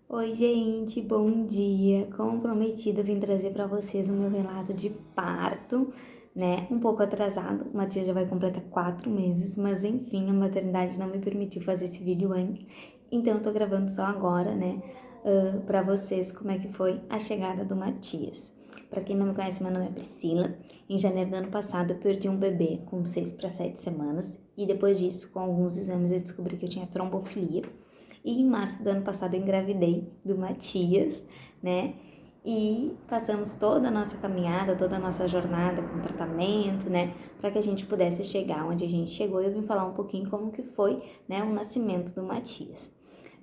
Oi, gente, bom dia. Como prometido, eu vim trazer para vocês o meu relato de parto, né? Um pouco atrasado, o Matias já vai completar 4 meses, mas enfim, a maternidade não me permitiu fazer esse vídeo antes, então eu tô gravando só agora, né? Para vocês como é que foi a chegada do Matias. Para quem não me conhece, meu nome é Priscila. Em janeiro do ano passado, eu perdi um bebê com 6 para 7 semanas e depois disso, com alguns exames, eu descobri que eu tinha trombofilia. E em março do ano passado eu engravidei do Matias, né? E passamos toda a nossa caminhada, toda a nossa jornada com tratamento, né? Para que a gente pudesse chegar onde a gente chegou. E eu vim falar um pouquinho como que foi, né, o nascimento do Matias.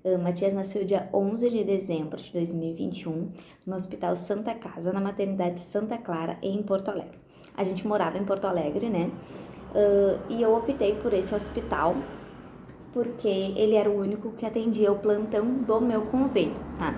O Matias nasceu dia 11 de dezembro de 2021 no Hospital Santa Casa, na maternidade Santa Clara, em Porto Alegre. A gente morava em Porto Alegre, né? E eu optei por esse hospital porque ele era o único que atendia o plantão do meu convênio, tá?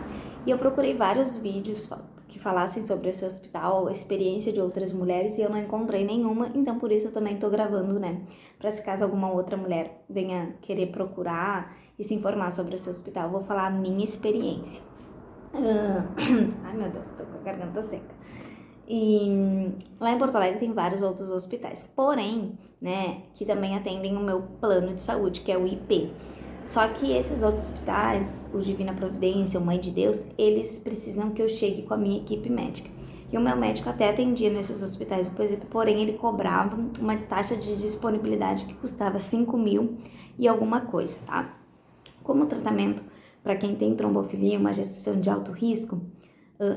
E eu procurei vários vídeos que falassem sobre esse hospital, a experiência de outras mulheres, e eu não encontrei nenhuma, então por isso eu também tô gravando, né? Pra se caso alguma outra mulher venha querer procurar e se informar sobre esse hospital, eu vou falar a minha experiência. Ai meu Deus, tô com a garganta seca. E lá em Porto Alegre tem vários outros hospitais, porém, né, que também atendem o meu plano de saúde, que é o IP. Só que esses outros hospitais, o Divina Providência, o Mãe de Deus, eles precisam que eu chegue com a minha equipe médica. E o meu médico até atendia nesses hospitais, porém ele cobrava uma taxa de disponibilidade que custava 5 mil e alguma coisa, tá? Como o tratamento para quem tem trombofilia, uma gestação de alto risco,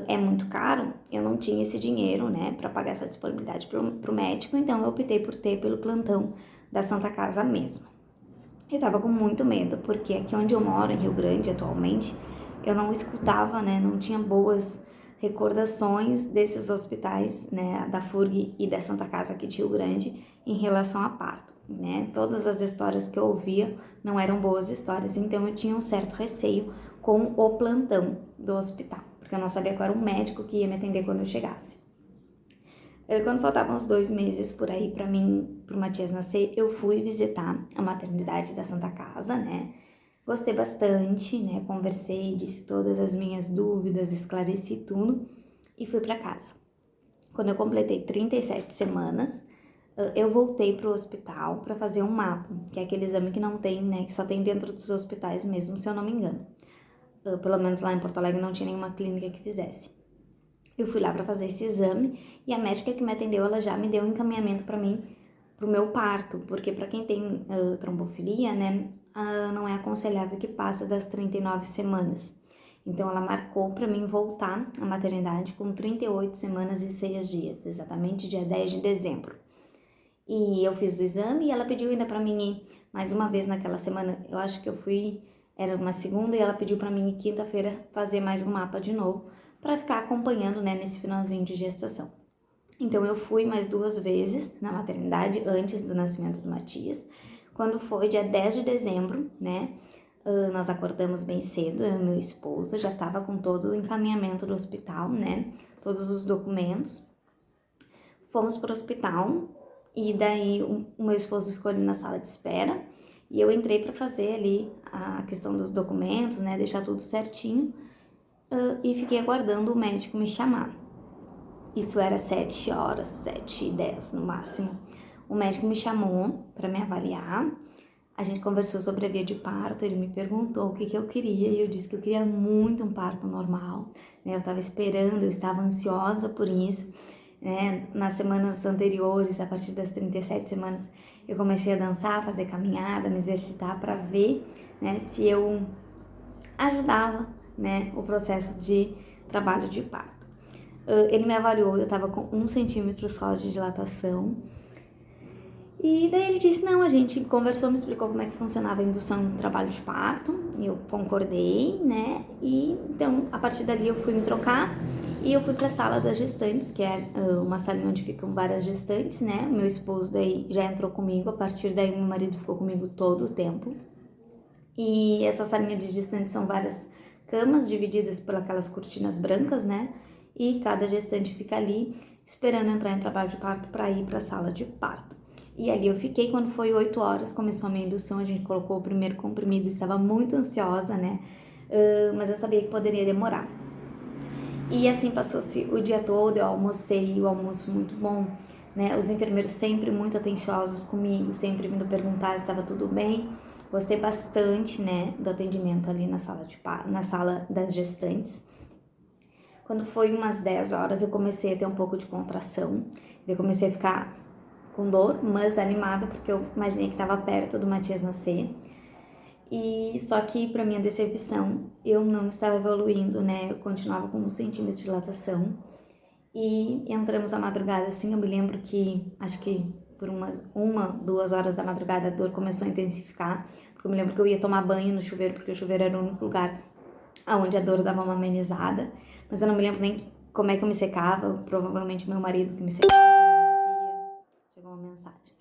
é muito caro, eu não tinha esse dinheiro, né, para pagar essa disponibilidade pro médico, então eu optei por ter pelo plantão da Santa Casa mesmo. Eu tava com muito medo, porque aqui onde eu moro, em Rio Grande atualmente, eu não escutava, né, não tinha boas recordações desses hospitais, né, da FURG e da Santa Casa aqui de Rio Grande em relação a parto, né? Todas as histórias que eu ouvia não eram boas histórias, então eu tinha um certo receio com o plantão do hospital, porque eu não sabia qual era o médico que ia me atender quando eu chegasse. Quando faltavam uns 2 meses por aí para mim, pro Matias nascer, eu fui visitar a maternidade da Santa Casa, né? Gostei bastante, né? Conversei, disse todas as minhas dúvidas, esclareci tudo e fui para casa. Quando eu completei 37 semanas, eu voltei pro hospital para fazer um mapa, que é aquele exame que não tem, né? Que só tem dentro dos hospitais mesmo, se eu não me engano. Pelo menos lá em Porto Alegre não tinha nenhuma clínica que fizesse. Eu fui lá para fazer esse exame e a médica que me atendeu, ela já me deu um encaminhamento para mim, pro meu parto, porque para quem tem trombofilia, né, não é aconselhável que passe das 39 semanas. Então ela marcou para mim voltar à maternidade com 38 semanas e 6 dias, exatamente dia 10 de dezembro. E eu fiz o exame e ela pediu ainda para mim ir mais uma vez naquela semana. Eu acho que eu fui, era uma segunda e ela pediu para mim quinta-feira fazer mais um mapa de novo para ficar acompanhando, né, nesse finalzinho de gestação. Então eu fui mais 2 vezes na maternidade antes do nascimento do Matias. Quando foi dia 10 de dezembro, né, nós acordamos bem cedo, eu e meu esposo, já estava com todo o encaminhamento do hospital, né, todos os documentos. Fomos para o hospital e daí o meu esposo ficou ali na sala de espera e eu entrei para fazer ali a questão dos documentos, né, deixar tudo certinho, e fiquei aguardando o médico me chamar. Isso era 7 horas, 7h10 no máximo. O médico me chamou para me avaliar. A gente conversou sobre a via de parto. Ele me perguntou o que eu queria e eu disse que eu queria muito um parto normal, né? Eu estava esperando, eu estava ansiosa por isso, né? Nas semanas anteriores, a partir das 37 semanas, eu comecei a dançar, fazer caminhada, me exercitar para ver, né, se eu ajudava, né, o processo de trabalho de parto. Ele me avaliou, eu tava com 1 centímetro só de dilatação. E daí ele disse, não, a gente conversou, me explicou como é que funcionava a indução no trabalho de parto. Eu concordei, né? E então, a partir dali eu fui me trocar e eu fui pra sala das gestantes, que é uma salinha onde ficam várias gestantes, né? Meu esposo daí já entrou comigo, a partir daí meu marido ficou comigo todo o tempo. E essa salinha de gestantes são várias camas divididas por aquelas cortinas brancas, né? E cada gestante fica ali esperando entrar em trabalho de parto para ir para a sala de parto. E ali eu fiquei, quando foi 8 horas, começou a minha indução, a gente colocou o primeiro comprimido, estava muito ansiosa, né? mas eu sabia que poderia demorar. E assim passou-se o dia todo, eu almocei, o almoço muito bom, né? Os enfermeiros sempre muito atenciosos comigo, sempre vindo perguntar se estava tudo bem. Gostei bastante, né, do atendimento ali na sala das gestantes. Quando foi umas 10 horas, eu comecei a ter um pouco de contração. Eu comecei a ficar com dor, mas animada, porque eu imaginei que estava perto do Matias nascer. E só que, para minha decepção, eu não estava evoluindo, né? Eu continuava com 1 centímetro de dilatação. E entramos à madrugada, assim, eu me lembro que, acho que por uma 2 horas da madrugada, a dor começou a intensificar. Porque eu me lembro que eu ia tomar banho no chuveiro, porque o chuveiro era o único lugar onde a dor dava uma amenizada. Mas eu não me lembro nem como é que eu me secava, provavelmente meu marido que me secava, me vestia. Chegou uma mensagem.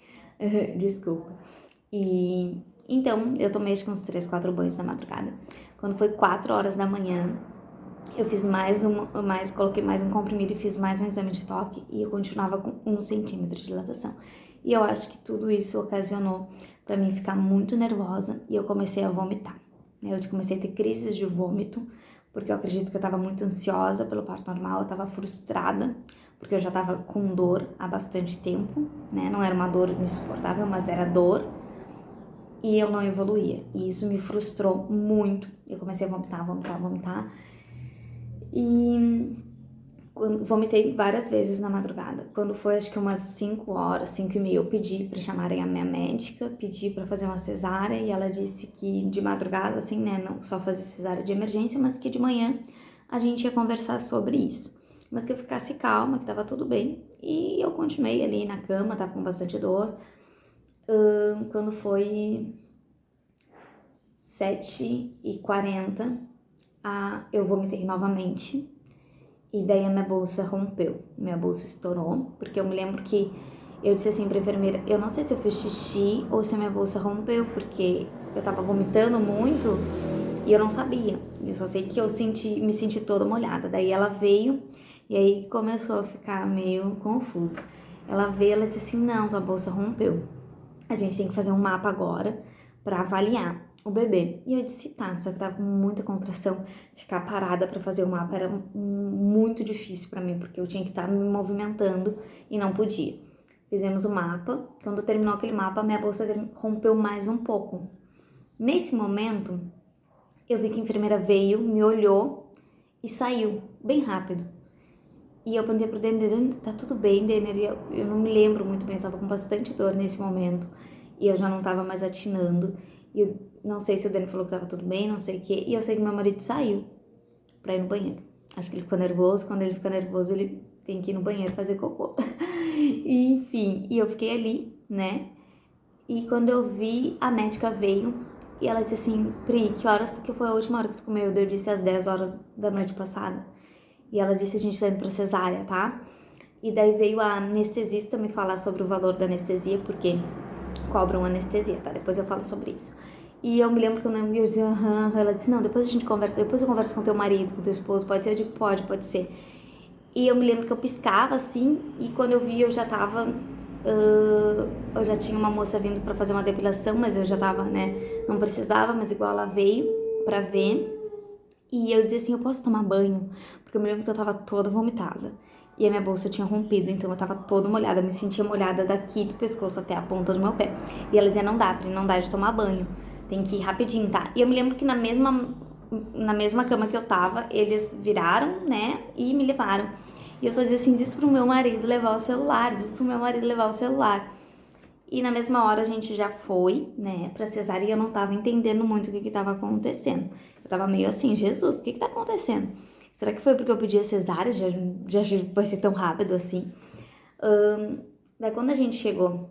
Desculpa. E então eu tomei acho que uns 3, 4 banhos na madrugada. Quando foi 4 horas da manhã, eu fiz coloquei mais um comprimido e fiz mais um exame de toque e eu continuava com 1 centímetro de dilatação. E eu acho que tudo isso ocasionou para mim ficar muito nervosa e eu comecei a vomitar. Eu comecei a ter crises de vômito, porque eu acredito que eu estava muito ansiosa pelo parto normal, eu estava frustrada, porque eu já estava com dor há bastante tempo, né? Não era uma dor insuportável, mas era dor. E eu não evoluía. E isso me frustrou muito. Eu comecei a vomitar. E vomitei várias vezes na madrugada. Quando foi acho que umas 5 horas, 5h30, eu pedi para chamarem a minha médica, pedi para fazer uma cesárea e ela disse que de madrugada, assim, né, não só fazer cesárea de emergência, mas que de manhã a gente ia conversar sobre isso. Mas que eu ficasse calma, que tava tudo bem. E eu continuei ali na cama, tava com bastante dor. Quando foi 7h40, eu vomitei novamente. E daí a minha bolsa rompeu, minha bolsa estourou, porque eu me lembro que eu disse assim pra enfermeira, eu não sei se eu fiz xixi ou se a minha bolsa rompeu, porque eu tava vomitando muito e eu não sabia. Eu só sei que eu me senti toda molhada. Daí ela veio e aí começou a ficar meio confuso. Ela veio, ela disse assim, não, tua bolsa rompeu. A gente tem que fazer um mapa agora pra avaliar o bebê. E eu disse, tá, só que tava com muita contração, ficar parada pra fazer o mapa era muito difícil pra mim, porque eu tinha que estar me movimentando e não podia. Fizemos o mapa, quando terminou aquele mapa, minha bolsa rompeu mais um pouco. Nesse momento, eu vi que a enfermeira veio, me olhou e saiu, bem rápido. E eu perguntei pro Denner, tá tudo bem, Denner? E eu não me lembro muito bem, eu tava com bastante dor nesse momento. E eu já não tava mais atinando. E eu não sei se o Denner falou que tava tudo bem, não sei o quê. E eu sei que meu marido saiu pra ir no banheiro. Acho que ele ficou nervoso. Quando ele fica nervoso, ele tem que ir no banheiro fazer cocô. E, enfim, e eu fiquei ali, né? E quando eu vi, a médica veio e ela disse assim, Pri, que horas que foi a última hora que tu comeu? Eu disse às 10 horas da noite passada. E ela disse, a gente tá indo pra cesárea, tá? E daí veio a anestesista me falar sobre o valor da anestesia, porque cobram anestesia, tá? Depois eu falo sobre isso. E eu me lembro que eu disse, ela disse, não, depois a gente conversa, depois eu converso com teu marido, com teu esposo, pode ser? Eu digo, pode ser. E eu me lembro que eu piscava assim, e quando eu vi eu já tava, eu já tinha uma moça vindo pra fazer uma depilação, mas eu já tava, né, não precisava, mas igual ela veio pra ver. E eu dizia assim, eu posso tomar banho? Porque eu me lembro que eu tava toda vomitada. E a minha bolsa tinha rompido, então eu tava toda molhada. Eu me sentia molhada daqui do pescoço até a ponta do meu pé. E ela dizia, não dá, Pri, não dá de tomar banho. Tem que ir rapidinho, tá? E eu me lembro que na mesma cama que eu tava, eles viraram, né, e me levaram. E eu só dizia assim, disse pro meu marido levar o celular, disse pro meu marido levar o celular. E na mesma hora a gente já foi, né, pra cesárea e eu não tava entendendo muito o que tava acontecendo. Eu tava meio assim, Jesus, o que tá acontecendo? Será que foi porque eu pedi a cesárea? Já vai ser tão rápido assim? Daí quando a gente chegou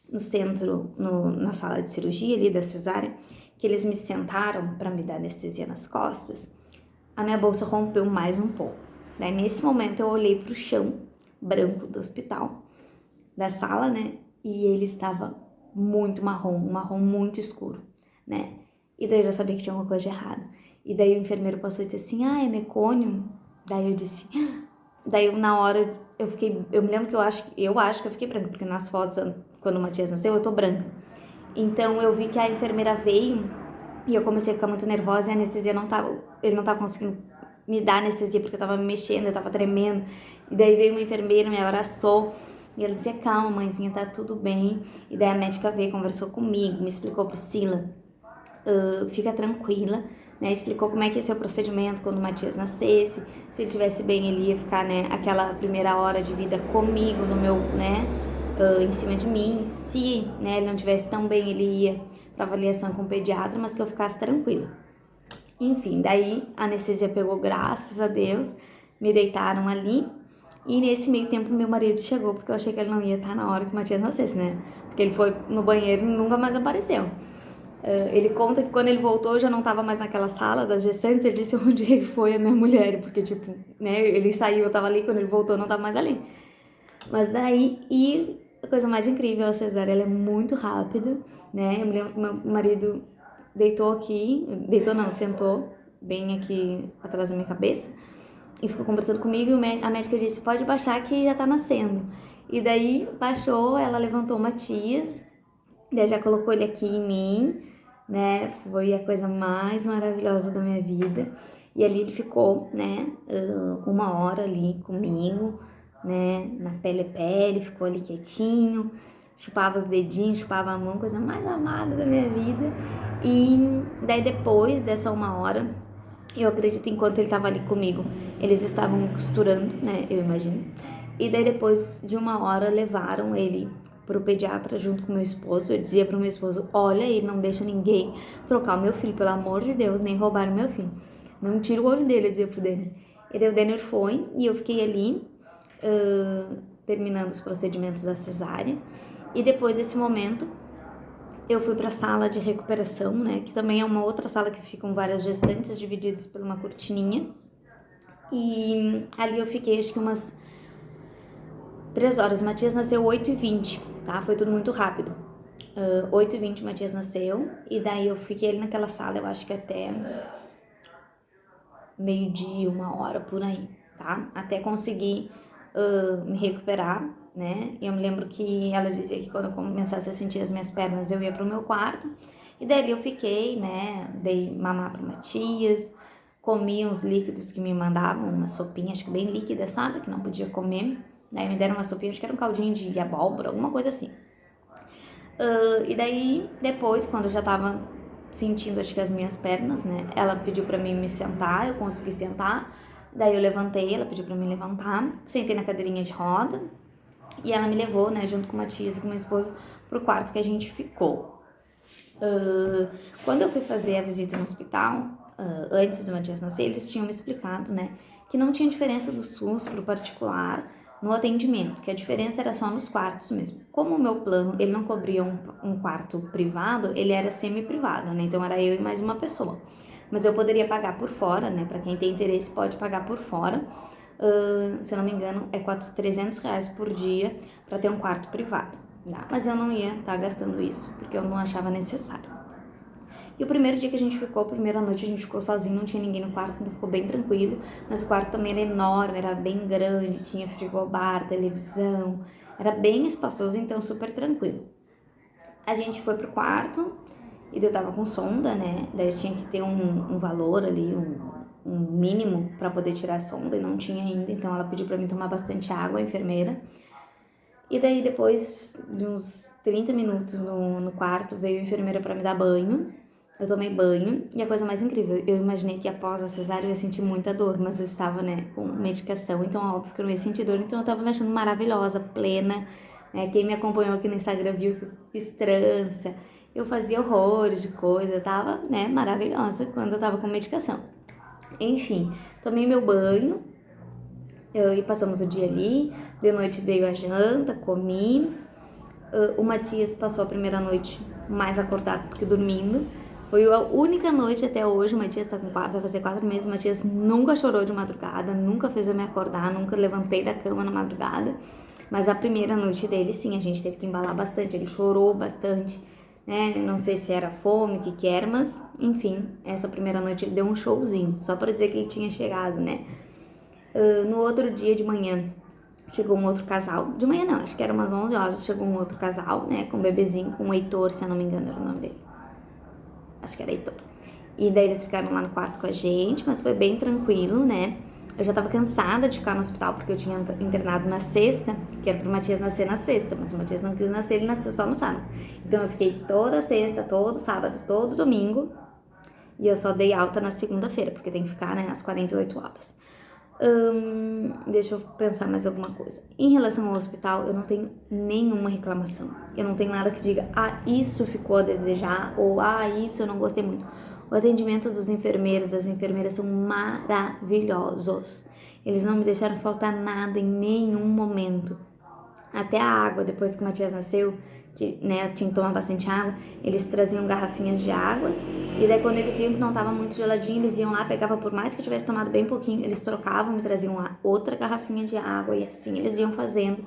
no centro, na sala de cirurgia ali da cesárea, que eles me sentaram pra me dar anestesia nas costas, a minha bolsa rompeu mais um pouco. Daí nesse momento eu olhei pro chão branco do hospital, da sala, né? E ele estava muito marrom, um marrom muito escuro, né? E daí eu já sabia que tinha alguma coisa de errado. E daí o enfermeiro passou e disse assim, é mecônio? Daí eu disse, daí na hora eu me lembro que eu acho que eu fiquei branca, porque nas fotos, quando o Matias nasceu, eu tô branca. Então eu vi que a enfermeira veio E eu comecei a ficar muito nervosa e a anestesia ele não tava conseguindo me dar anestesia porque eu tava me mexendo, eu tava tremendo. E daí veio uma enfermeira, me abraçou e ela dizia: calma, mãezinha, tá tudo bem. E daí a médica veio, conversou comigo, me explicou: Priscila, fica tranquila, né? Explicou como é que ia ser o procedimento quando o Matias nascesse. Se ele estivesse bem, ele ia ficar, né, aquela primeira hora de vida comigo, no meu, né, em cima de mim. Se, né, ele não estivesse tão bem, ele ia para avaliação com o pediatra, mas que eu ficasse tranquila. Enfim, daí a anestesia pegou, graças a Deus, me deitaram ali. E nesse meio tempo meu marido chegou, porque eu achei que ele não ia estar na hora que o Matias nascesse, né? Porque ele foi no banheiro e nunca mais apareceu. Ele conta que quando ele voltou, eu já não tava mais naquela sala das gestantes. Ele disse onde ele foi a minha mulher, porque tipo, né, ele saiu, eu tava ali, quando ele voltou, eu não tava mais ali. Mas daí, e a coisa mais incrível, a cesárea, ela é muito rápida, né? Eu me lembro que meu marido deitou aqui, deitou não, sentou bem aqui atrás da minha cabeça e ficou conversando comigo, e a médica disse: pode baixar que já tá nascendo. E daí baixou, ela levantou o Matias, daí já colocou ele aqui em mim, né? Foi a coisa mais maravilhosa da minha vida. E ali ele ficou, né, 1 hora ali comigo, né, na pele, ficou ali quietinho, chupava os dedinhos, chupava a mão, coisa mais amada da minha vida. E daí depois dessa 1 hora, eu acredito, enquanto ele tava ali comigo, eles estavam costurando, né, eu imagino. E daí depois de 1 hora levaram ele pro pediatra junto com meu esposo. Eu dizia pro meu esposo: olha, ele não deixa ninguém trocar o meu filho, pelo amor de Deus, nem roubar o meu filho. Não tira o olho dele, eu dizia pro Denner. E daí o Denner foi e eu fiquei ali, terminando os procedimentos da cesárea. E depois desse momento, eu fui pra sala de recuperação, né, que também é uma outra sala que ficam várias gestantes divididas por uma cortininha. E ali eu fiquei acho que umas 3 horas. O Matias nasceu 8h20, tá? Foi tudo muito rápido. 8h20 o Matias nasceu, e daí eu fiquei ali naquela sala, eu acho que até meio-dia, 1 hora, por aí, tá? Até conseguir me recuperar, né? E eu me lembro que ela dizia que quando eu começasse a sentir as minhas pernas, eu ia pro meu quarto. E daí eu fiquei, né? Dei mamar pro Matias, comi uns líquidos que me mandavam, uma sopinha, acho que bem líquida, sabe? Que não podia comer. Daí me deram uma sopinha, acho que era um caldinho de abóbora, alguma coisa assim. E daí, depois, quando eu já tava sentindo, acho que as minhas pernas, né? Ela pediu pra mim me sentar, eu consegui sentar. Daí eu levantei, ela pediu pra me levantar. Sentei na cadeirinha de roda. E ela me levou, né, junto com o Matias e com meu esposo, pro quarto que a gente ficou. Quando eu fui fazer a visita no hospital, antes do Matias nascer, eles tinham me explicado, né, que não tinha diferença do SUS pro particular no atendimento, que a diferença era só nos quartos mesmo. Como o meu plano, ele não cobria um quarto privado, ele era semi-privado, né, então era eu e mais uma pessoa. Mas eu poderia pagar por fora, né, pra quem tem interesse pode pagar por fora. Se eu não me engano, é R$300 por dia para ter um quarto privado, tá? Mas eu não ia estar gastando isso, porque eu não achava necessário. E o primeiro dia que a gente ficou, a primeira noite a gente ficou sozinho, não tinha ninguém no quarto, então ficou bem tranquilo. Mas o quarto também era enorme, era bem grande, tinha frigobar, televisão, era bem espaçoso, então super tranquilo. A gente foi pro quarto e eu tava com sonda, né? Daí eu tinha que ter um valor ali, um mínimo para poder tirar a sonda, e não tinha ainda, então ela pediu para mim tomar bastante água, a enfermeira. E daí depois de uns 30 minutos no quarto, veio a enfermeira para me dar banho. Eu tomei banho e a coisa mais incrível, eu imaginei que após a cesárea eu ia sentir muita dor, mas eu estava, né, com medicação, então óbvio que eu não ia sentir dor, então eu tava me achando maravilhosa, plena, né? Quem me acompanhou aqui no Instagram viu que eu fiz trança, eu fazia horrores de coisa, eu tava, né, maravilhosa quando eu tava com medicação. Enfim, tomei meu banho e passamos o dia ali. De noite veio a janta, comi. O Matias passou a primeira noite mais acordado do que dormindo. Foi a única noite até hoje. O Matias vai fazer 4 meses. O Matias nunca chorou de madrugada, nunca fez eu me acordar, nunca levantei da cama na madrugada. Mas a primeira noite dele, sim, a gente teve que embalar bastante. Ele chorou bastante, né? Não sei se era fome, o que era, mas enfim, essa primeira noite ele deu um showzinho, só para dizer que ele tinha chegado, né? No outro dia de manhã, chegou um outro casal. De manhã não, acho que era umas 11 horas, chegou um outro casal, né? Com um bebezinho, com o Heitor, se eu não me engano era o nome dele. Acho que era Heitor. E daí eles ficaram lá no quarto com a gente, mas foi bem tranquilo, né? Eu já tava cansada de ficar no hospital, porque eu tinha internado na sexta, que era pro Matias nascer na sexta, mas o Matias não quis nascer, ele nasceu só no sábado. Então eu fiquei toda sexta, todo sábado, todo domingo, e eu só dei alta na segunda-feira, porque tem que ficar, né, as 48 horas. Deixa eu pensar mais alguma coisa. Em relação ao hospital, eu não tenho nenhuma reclamação. Eu não tenho nada que diga, isso ficou a desejar, ou isso eu não gostei muito. O atendimento dos enfermeiros, das enfermeiras são maravilhosos. Eles não me deixaram faltar nada em nenhum momento. Até a água, depois que o Matias nasceu, que, né, eu tinha que tomar bastante água, eles traziam garrafinhas de água, e daí quando eles viam que não estava muito geladinho, eles iam lá, pegavam, por mais que eu tivesse tomado bem pouquinho, eles trocavam e traziam lá outra garrafinha de água, e assim eles iam fazendo.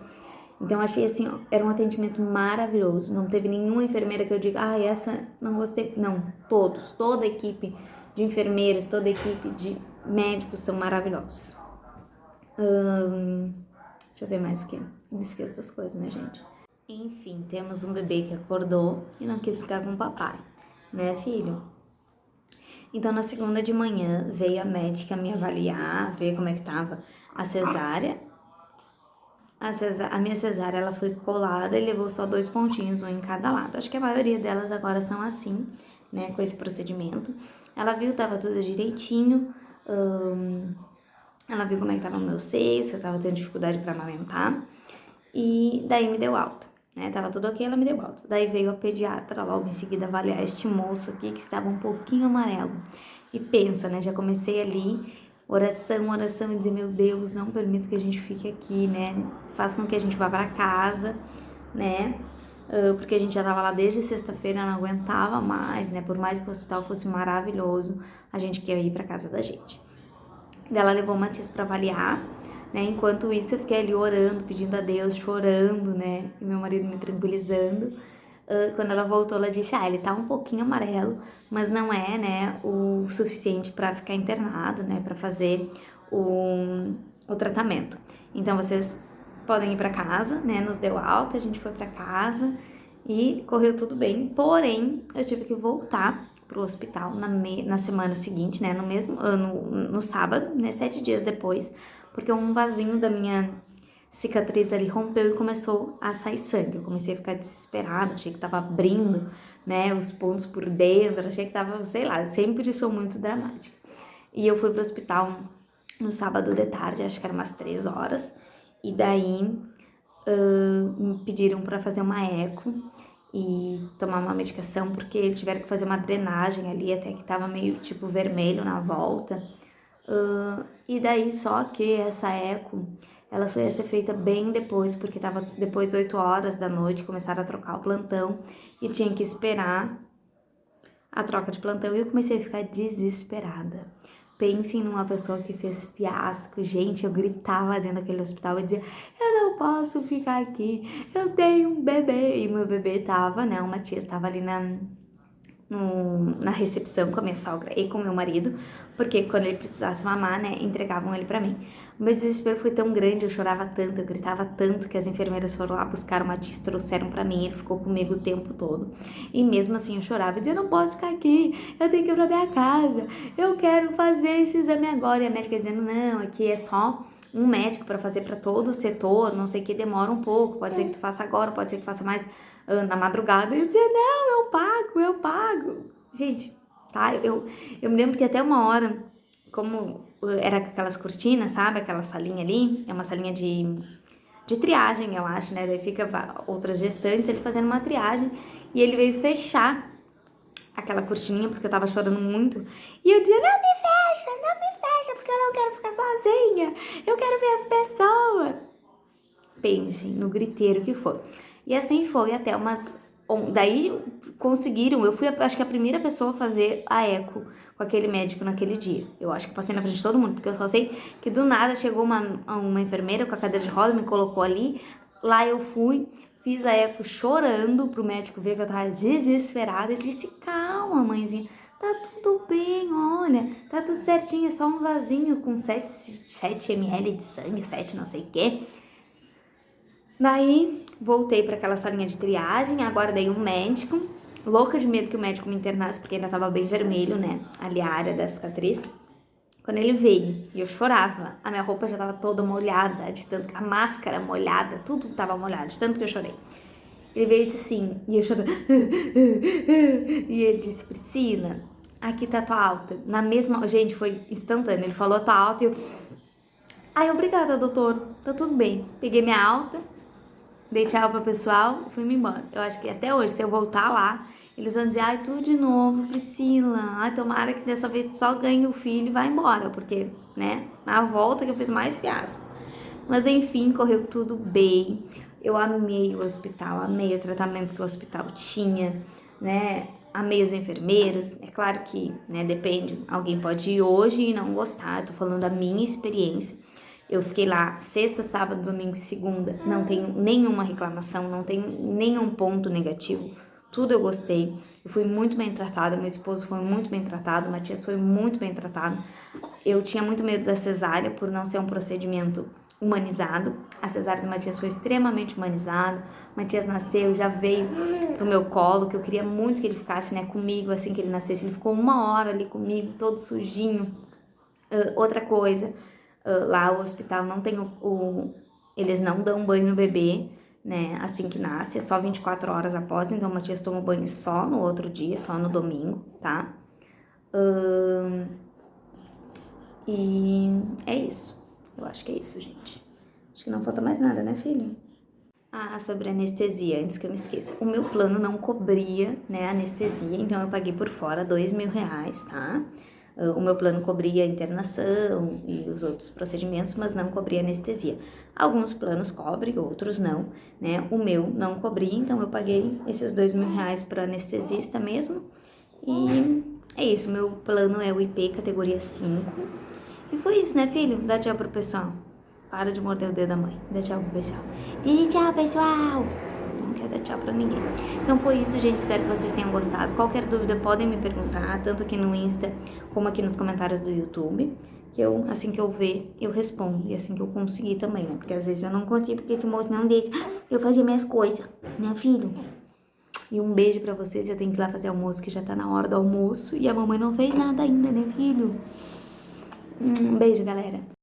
Então achei assim, era um atendimento maravilhoso, não teve nenhuma enfermeira que eu diga, essa não gostei, não, todos, toda a equipe de enfermeiros, toda a equipe de médicos são maravilhosos. Deixa eu ver mais o que, eu me esqueço das coisas, né, gente? Enfim, temos um bebê que acordou e não quis ficar com o papai, né, filho? Então, na segunda de manhã, veio a médica me avaliar, ver como é que tava a cesárea. A minha cesárea, ela foi colada e levou só 2 pontinhos, um em cada lado. Acho que a maioria delas agora são assim, né, com esse procedimento. Ela viu, tava tudo direitinho, ela viu como é que tava o meu seio, se eu tava tendo dificuldade para amamentar, e daí me deu alta, né, tava tudo ok, ela me deu alta. Daí veio a pediatra logo em seguida avaliar este moço aqui, que estava um pouquinho amarelo. E pensa, né, já comecei ali, oração, e dizer, meu Deus, não permita que a gente fique aqui, né, faça com que a gente vá para casa, né, porque a gente já tava lá desde sexta-feira, não aguentava mais, né, por mais que o hospital fosse maravilhoso, a gente queria ir para casa da gente. Daí ela levou o Matias para avaliar, né, enquanto isso eu fiquei ali orando, pedindo a Deus, chorando, né, e meu marido me tranquilizando. Quando ela voltou, ela disse, ele tá um pouquinho amarelo, mas não é, né, o suficiente para ficar internado, né, para fazer o tratamento. Então, vocês podem ir para casa, né, nos deu alta, a gente foi para casa e correu tudo bem. Porém, eu tive que voltar pro hospital na semana seguinte, né, no mesmo no sábado, né, 7 dias depois, porque um vasinho da minha cicatriz ali rompeu e começou a sair sangue. Eu comecei a ficar desesperada, achei que tava abrindo, né, os pontos por dentro, achei que tava, sei lá, sempre sou muito dramática. E eu fui pro hospital no sábado de tarde, acho que era umas 3 horas, e daí me pediram para fazer uma eco e tomar uma medicação, porque tiveram que fazer uma drenagem ali, até que tava meio tipo vermelho na volta. E daí só que essa eco, ela só ia ser feita bem depois, porque tava depois 8 horas da noite, começaram a trocar o plantão e tinha que esperar a troca de plantão, e eu comecei a ficar desesperada. Pensem numa pessoa que fez fiasco. Gente, eu gritava dentro daquele hospital e dizia, eu não posso ficar aqui, eu tenho um bebê. E meu bebê tava, né, o Matias tava ali na recepção com a minha sogra e com o meu marido, porque quando ele precisasse mamar, né, entregavam ele pra mim. O meu desespero foi tão grande, eu chorava tanto, eu gritava tanto, que as enfermeiras foram lá buscar o Matias, trouxeram pra mim, ele ficou comigo o tempo todo. E mesmo assim eu chorava e dizia, eu não posso ficar aqui, eu tenho que ir pra minha casa, eu quero fazer esse exame agora. E a médica dizendo, não, aqui é só um médico para fazer para todo o setor, não sei o que, demora um pouco, pode ser que tu faça agora, pode ser que faça mais na madrugada. E eu dizia, não, eu pago. Gente, tá, eu me lembro que até uma hora, como era aquelas cortinas, sabe, aquela salinha ali, é uma salinha de triagem, eu acho, né, daí fica outras gestantes, ele fazendo uma triagem, e ele veio fechar aquela cortininha, porque eu tava chorando muito, e eu dizia, não me fecha, porque eu não quero ficar sozinha, eu quero ver as pessoas. Pensem no griteiro que foi. E assim foi até daí conseguiram, eu fui acho que a primeira pessoa a fazer a eco com aquele médico naquele dia. Eu acho que passei na frente de todo mundo, porque eu só sei que do nada chegou uma enfermeira com a cadeira de roda, me colocou ali, lá eu fui, fiz a eco chorando pro médico ver que eu tava desesperada. Ele disse, calma, mãezinha, tá tudo bem, olha, tá tudo certinho, é só um vasinho com 7 ml de sangue, 7 não sei o quê. Daí, voltei para aquela salinha de triagem, aguardei um médico, louca de medo que o médico me internasse, porque ainda tava bem vermelho, né? Ali a área da cicatriz. Quando ele veio e eu chorava, a minha roupa já tava toda molhada, de tanto que a máscara molhada, tudo tava molhado, de tanto que eu chorei. Ele veio e disse assim, e eu chorando. E ele disse, Priscila, aqui tá tua alta. Na mesma, gente, foi instantâneo. Ele falou tua alta e eu... Ai, obrigada, doutor. Tá tudo bem. Peguei minha alta, dei tchau pro pessoal e fui-me embora. Eu acho que até hoje, se eu voltar lá, eles vão dizer, ai, tudo de novo, Priscila. Ai, tomara que dessa vez só ganhe o filho e vá embora. Porque, né, na volta que eu fiz mais fiasco. Mas enfim, correu tudo bem. Eu amei o hospital, amei o tratamento que o hospital tinha, né? Amei os enfermeiros. É claro que, né, depende. Alguém pode ir hoje e não gostar. Eu tô falando da minha experiência. Eu fiquei lá sexta, sábado, domingo e segunda. Não tenho nenhuma reclamação, não tenho nenhum ponto negativo. Tudo eu gostei. Eu fui muito bem tratada, meu esposo foi muito bem tratado, o Matias foi muito bem tratado. Eu tinha muito medo da cesárea por não ser um procedimento humanizado. A cesárea do Matias foi extremamente humanizada. O Matias nasceu, já veio pro meu colo, que eu queria muito que ele ficasse, né, comigo assim que ele nascesse. Ele ficou 1 hora ali comigo, todo sujinho. Outra coisa, lá o hospital não tem eles não dão banho no bebê, né, assim que nasce, é só 24 horas após, então o Matias toma banho só no outro dia, só no domingo, tá? E é isso. Eu acho que é isso, gente. Acho que não falta mais nada, né, filho? Ah, sobre anestesia, antes que eu me esqueça. O meu plano não cobria, né, anestesia, então eu paguei por fora R$ 2.000, tá? O meu plano cobria a internação e os outros procedimentos, mas não cobria anestesia. Alguns planos cobrem, outros não, né? O meu não cobria, então eu paguei esses R$ 2.000 para anestesista mesmo. E é isso, meu plano é o IP categoria 5. E foi isso, né, filho? Dá tchau pro pessoal. Para de morder o dedo da mãe. Dá tchau pro pessoal. Diz tchau, pessoal. Não quer dar tchau pra ninguém. Então foi isso, gente. Espero que vocês tenham gostado. Qualquer dúvida podem me perguntar, tanto aqui no Insta como aqui nos comentários do YouTube. Que eu, assim que eu ver, eu respondo. E assim que eu conseguir também, né? Porque às vezes eu não consigo, porque esse moço não deixa eu fazer minhas coisas, né, filho? E um beijo pra vocês. Eu tenho que ir lá fazer almoço, que já tá na hora do almoço. E a mamãe não fez nada ainda, né, filho? Um beijo, galera.